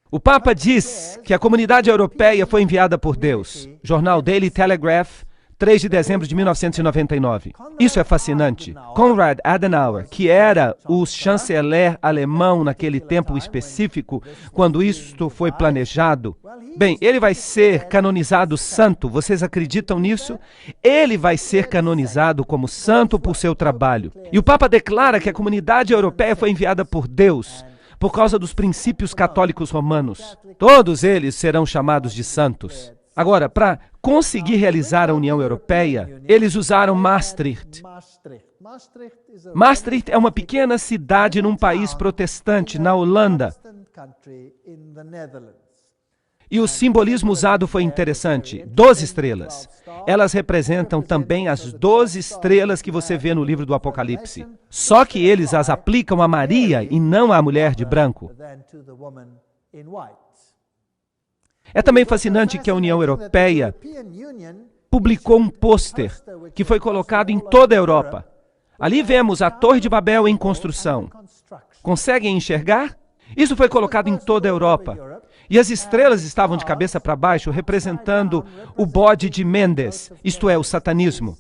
O Papa diz que a comunidade europeia foi enviada por Deus. Jornal Daily Telegraph, 3 de dezembro de 1999. Isso é fascinante. Konrad Adenauer, que era o chanceler alemão naquele tempo específico, quando isto foi planejado, bem, ele vai ser canonizado santo. Vocês acreditam nisso? Ele vai ser canonizado como santo por seu trabalho. E o Papa declara que a comunidade europeia foi enviada por Deus, por causa dos princípios católicos romanos. Todos eles serão chamados de santos. Agora, para conseguir realizar a União Europeia, eles usaram Maastricht. Maastricht é uma pequena cidade num país protestante, na Holanda. E o simbolismo usado foi interessante. 12 estrelas. Elas representam também as 12 estrelas que você vê no livro do Apocalipse. Só que eles as aplicam a Maria e não à mulher de branco. É também fascinante que a União Europeia publicou um pôster que foi colocado em toda a Europa. Ali vemos a Torre de Babel em construção. Conseguem enxergar? Isso foi colocado em toda a Europa. E as estrelas estavam de cabeça para baixo, representando o bode de Mendes, isto é, o satanismo.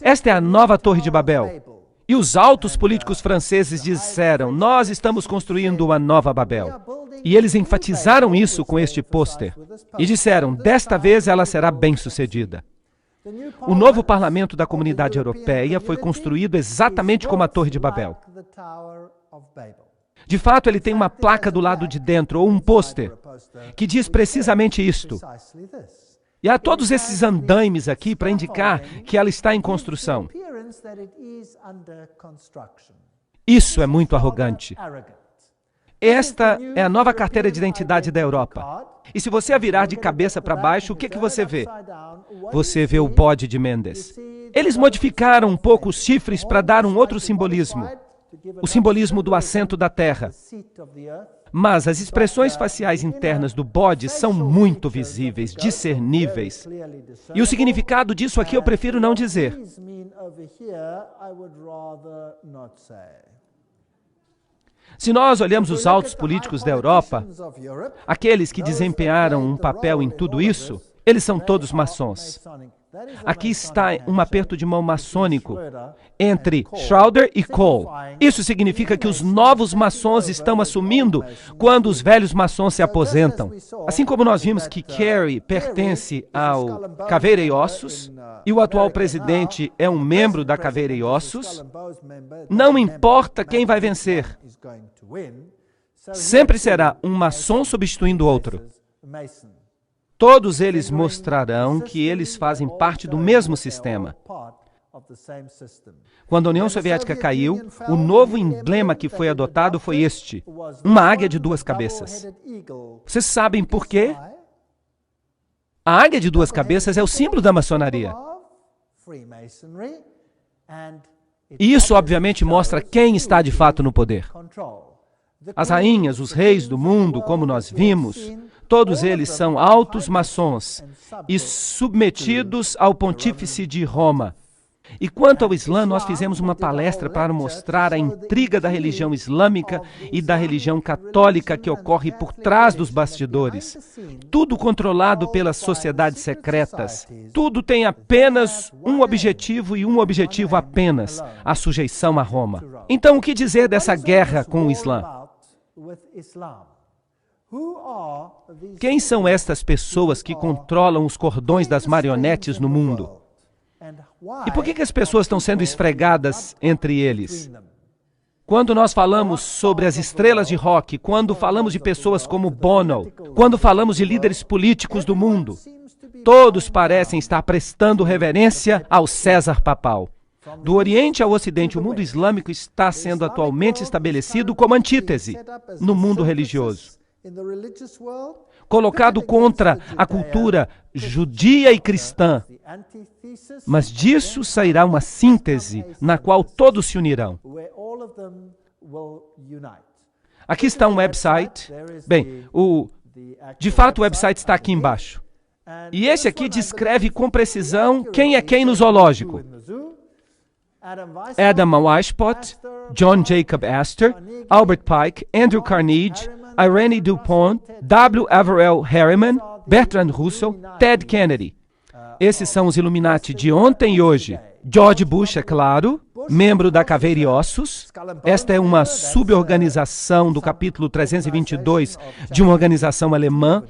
Esta é a nova Torre de Babel. E os altos políticos franceses disseram: nós estamos construindo uma nova Babel. E eles enfatizaram isso com este pôster. E disseram: desta vez ela será bem-sucedida. O novo parlamento da Comunidade Europeia foi construído exatamente como a Torre de Babel. De fato, ele tem uma placa do lado de dentro, ou um pôster, que diz precisamente isto. E há todos esses andaimes aqui para indicar que ela está em construção. Isso é muito arrogante. Esta é a nova carteira de identidade da Europa. E se você a virar de cabeça para baixo, o que você vê? Você vê o bode de Mendes. Eles modificaram um pouco os chifres para dar um outro simbolismo. O simbolismo do assento da terra. Mas as expressões faciais internas do bode são muito visíveis, discerníveis. E o significado disso aqui eu prefiro não dizer. Se nós olhamos os altos políticos da Europa, aqueles que desempenharam um papel em tudo isso, eles são todos maçons. Aqui está um aperto de mão maçônico entre Schroeder e Kohl. Isso significa que os novos maçons estão assumindo quando os velhos maçons se aposentam. Assim como nós vimos que Kerry pertence ao Caveira e Ossos, e o atual presidente é um membro da Caveira e Ossos, não importa quem vai vencer. Sempre será um maçom substituindo outro. Todos eles mostrarão que eles fazem parte do mesmo sistema. Quando a União Soviética caiu, o novo emblema que foi adotado foi este, uma águia de 2 cabeças. Vocês sabem por quê? A águia de 2 cabeças é o símbolo da maçonaria. E isso, obviamente, mostra quem está de fato no poder. As rainhas, os reis do mundo, como nós vimos, todos eles são altos maçons e submetidos ao pontífice de Roma. E quanto ao Islã, nós fizemos uma palestra para mostrar a intriga da religião islâmica e da religião católica que ocorre por trás dos bastidores. Tudo controlado pelas sociedades secretas. Tudo tem apenas um objetivo e um objetivo apenas: a sujeição a Roma. Então, o que dizer dessa guerra com o Islã? Quem são estas pessoas que controlam os cordões das marionetes no mundo? E por que as pessoas estão sendo esfregadas entre eles? Quando nós falamos sobre as estrelas de rock, quando falamos de pessoas como Bono, quando falamos de líderes políticos do mundo, todos parecem estar prestando reverência ao César papal. Do Oriente ao Ocidente, o mundo islâmico está sendo atualmente estabelecido como antítese no mundo religioso, colocado contra a cultura judia e cristã. Mas disso sairá uma síntese na qual todos se unirão. Aqui está um website. Bem, de fato o website está aqui embaixo. E esse aqui descreve com precisão quem é quem no zoológico. Adam Weishaupt, John Jacob Astor, Albert Pike, Andrew Carnegie, Irene DuPont, W. Averell Harriman, Bertrand Russell, Ted Kennedy. Esses são os Illuminati de ontem e hoje. George Bush, é claro, membro da Caveira e Ossos. Esta é uma suborganização do capítulo 322 de uma organização alemã,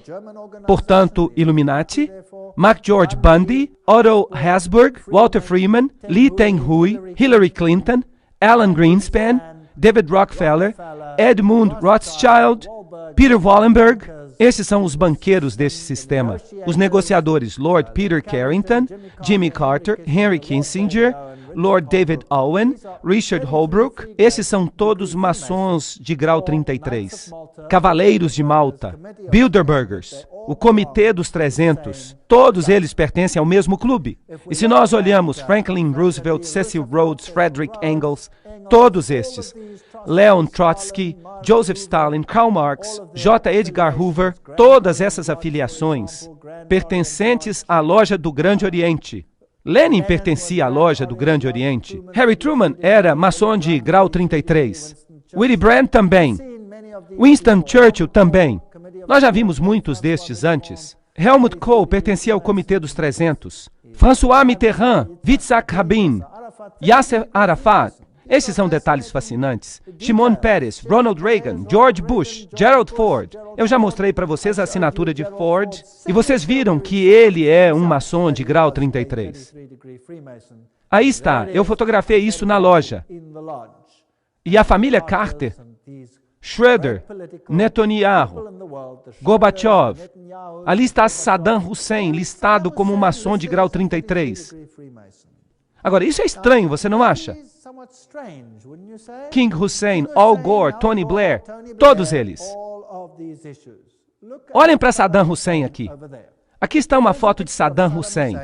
portanto, Illuminati. McGeorge Bundy, Otto Habsburg, Walter Freeman, Lee Teng-hui, Hillary Clinton, Alan Greenspan, David Rockefeller, Edmund Rothschild, Peter Wallenberg. Esses são os banqueiros deste sistema. Os negociadores, Lord Peter Carrington, Jimmy Carter, Henry Kissinger, Lord David Owen, Richard Holbrooke. Esses são todos maçons de grau 33. Cavaleiros de Malta, Bilderbergers, o Comitê dos 300. Todos eles pertencem ao mesmo clube. E se nós olhamos Franklin Roosevelt, Cecil Rhodes, Frederick Engels, todos estes, Leon Trotsky, Joseph Stalin, Karl Marx, J. Edgar Hoover, todas essas afiliações pertencentes à Loja do Grande Oriente. Lenin pertencia à Loja do Grande Oriente. Harry Truman era maçom de grau 33. Willy Brandt também. Winston Churchill também. Nós já vimos muitos destes antes. Helmut Kohl pertencia ao Comitê dos 300. François Mitterrand, Yitzhak Rabin, Yasser Arafat. Esses são detalhes fascinantes. Shimon Peres, Ronald Reagan, George Bush, Gerald Ford. Eu já mostrei para vocês a assinatura de Ford e vocês viram que ele é um maçom de grau 33. Aí está, eu fotografei isso na loja. E a família Carter, Schroeder, Netanyahu, Gorbachev. Ali está Saddam Hussein, listado como um maçom de grau 33. Agora, isso é estranho, você não acha? King Hussein, Al Gore, Tony Blair, todos eles. Olhem para Saddam Hussein aqui. Aqui está uma foto de Saddam Hussein.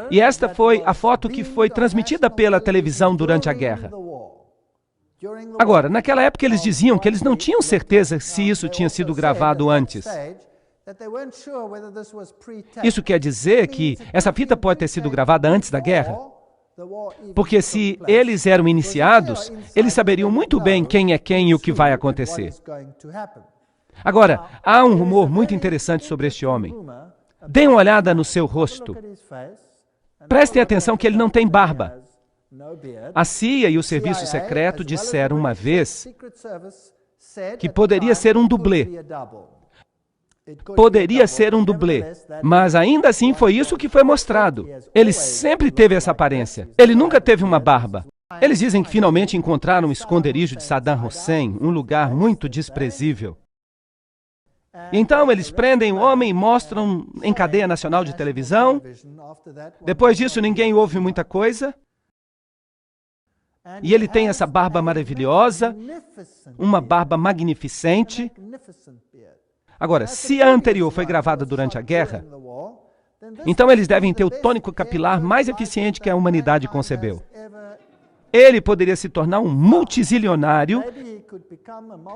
E esta foi a foto que foi transmitida pela televisão durante a guerra. Agora, naquela época eles diziam que eles não tinham certeza se isso tinha sido gravado antes. Isso quer dizer que essa fita pode ter sido gravada antes da guerra? Porque se eles eram iniciados, eles saberiam muito bem quem é quem e o que vai acontecer. Agora, há um rumor muito interessante sobre este homem. Deem uma olhada no seu rosto. Prestem atenção que ele não tem barba. A CIA e o Serviço Secreto disseram uma vez que poderia ser um dublê. Poderia ser um dublê, mas ainda assim foi isso que foi mostrado. Ele sempre teve essa aparência. Ele nunca teve uma barba. Eles dizem que finalmente encontraram o esconderijo de Saddam Hussein, um lugar muito desprezível. Então eles prendem o homem e mostram em cadeia nacional de televisão. Depois disso ninguém ouve muita coisa. E ele tem essa barba maravilhosa, uma barba magnificente. Agora, se a anterior foi gravada durante a guerra, então eles devem ter o tônico capilar mais eficiente que a humanidade concebeu. Ele poderia se tornar um multizilionário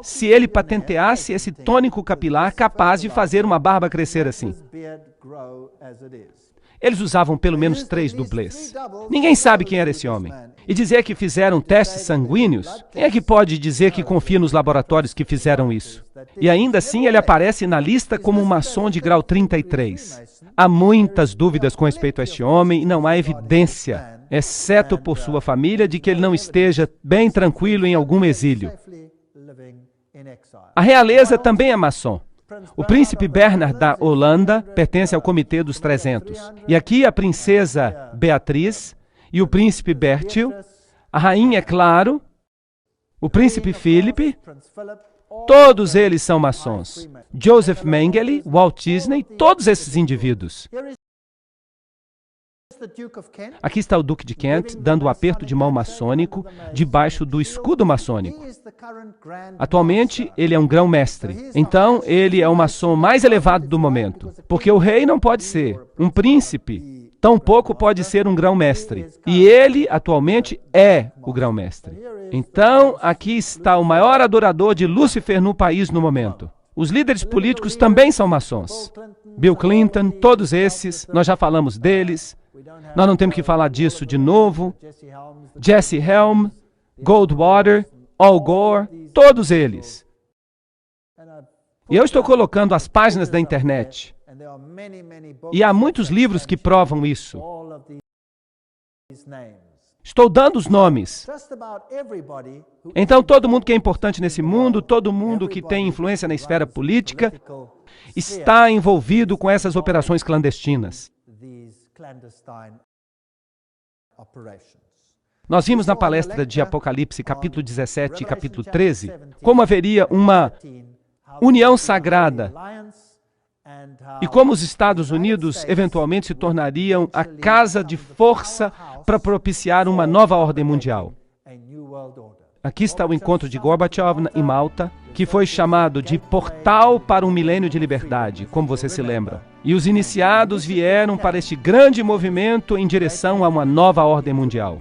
se ele patenteasse esse tônico capilar capaz de fazer uma barba crescer assim. Eles usavam pelo menos 3 dublês. Ninguém sabe quem era esse homem. E dizer que fizeram testes sanguíneos, quem é que pode dizer que confia nos laboratórios que fizeram isso? E ainda assim ele aparece na lista como um maçom de grau 33. Há muitas dúvidas com respeito a este homem e não há evidência, exceto por sua família, de que ele não esteja bem tranquilo em algum exílio. A realeza também é maçom. O príncipe Bernard da Holanda pertence ao Comitê dos 300. E aqui a princesa Beatriz e o príncipe Bertil, a rainha, é claro, o príncipe Philip, todos eles são maçons. Joseph Mengele, Walt Disney, todos esses indivíduos. Aqui está o Duque de Kent dando o aperto de mão maçônico debaixo do escudo maçônico. Atualmente, ele é um grão-mestre. Então, ele é o maçom mais elevado do momento. Porque o rei não pode ser. Um príncipe tampouco pode ser um grão-mestre. E ele, atualmente, é o grão-mestre. Então, aqui está o maior adorador de Lúcifer no país no momento. Os líderes políticos também são maçons. Bill Clinton, todos esses, nós já falamos deles. Nós não temos que falar disso de novo. Jesse Helm, Goldwater, Al Gore, todos eles. E eu estou colocando as páginas da internet. E há muitos livros que provam isso. Estou dando os nomes. Então, todo mundo que é importante nesse mundo, todo mundo que tem influência na esfera política, está envolvido com essas operações clandestinas. Nós vimos na palestra de Apocalipse, capítulo 17 e capítulo 13, como haveria uma união sagrada e como os Estados Unidos eventualmente se tornariam a casa de força para propiciar uma nova ordem mundial. Aqui está o encontro de Gorbachev em Malta, que foi chamado de Portal para um Milênio de Liberdade, como você se lembra. E os iniciados vieram para este grande movimento em direção a uma nova ordem mundial.